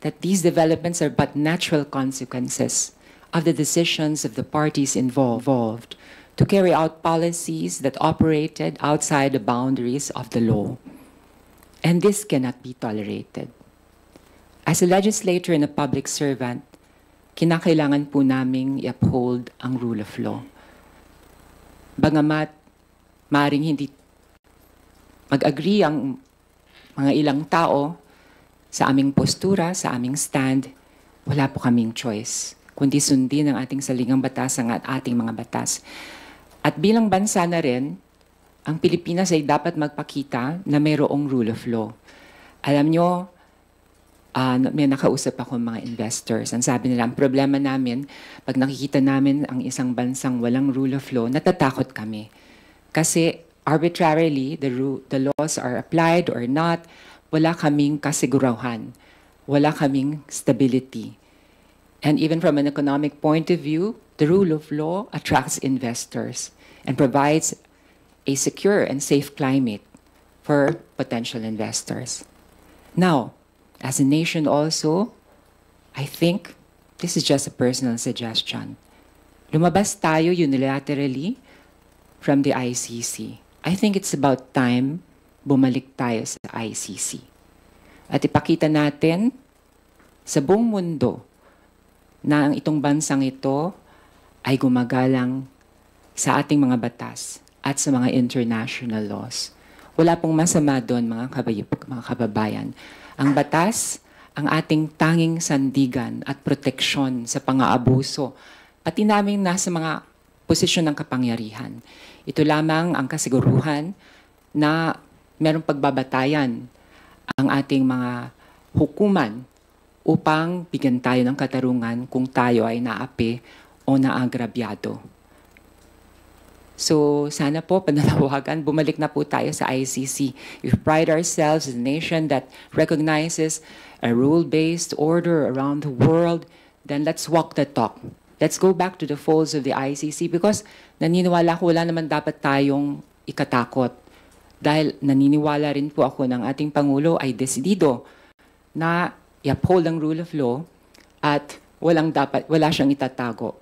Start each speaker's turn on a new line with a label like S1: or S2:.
S1: that these developments are but natural consequences of the decisions of the parties involved to carry out policies that operated outside the boundaries of the law. And this cannot be tolerated. As a legislator and a public servant, kinakailangan po naming i-uphold ang rule of law. Bagamat maaaring hindi mag-agree ang mga ilang tao sa aming postura, sa aming stand, wala po kaming choice, kundi sundin ang ating saligang batas, ang ating mga batas. At bilang bansa na rin, ang Pilipinas ay dapat magpakita na mayroong rule of law. Alam nyo, may nakausap ako mga investors. Ang sabi nila, ang problema namin, pag nakikita namin ang isang bansang walang rule of law, natatakot kami. Kasi arbitrarily, the laws are applied or not, wala kaming kasigurahan, wala kaming stability. And even from an economic point of view, the rule of law attracts investors and provides a secure and safe climate for potential investors. Now, as a nation also, I think this is just a personal suggestion. Lumabas tayo unilaterally from the ICC. I think it's about time bumalik tayo sa ICC. At ipakita natin sa buong mundo na ang itong bansang ito ay gumagalang sa ating mga batas at sa mga international laws. Wala pong masama doon, mga kababayan. Ang batas, ang ating tanging sandigan at proteksyon sa pang-aabuso, pati namin nasa mga posisyon ng kapangyarihan. Ito lamang ang kasiguruhan na merong pagbabatayan ang ating mga hukuman upang bigyan tayo ng katarungan kung tayo ay naapi o naagrabyado. So sana po pananawagan, bumalik na po tayo sa ICC. We pride ourselves as a nation that recognizes a rule-based order around the world, then let's walk the talk. Let's go back to the folds of the ICC because naniniwala ko wala naman dapat tayong ikatakot. Dahil naniniwala rin po ako ng ating Pangulo ay desidido na i-uphold ang rule of law at wala siyang itatago.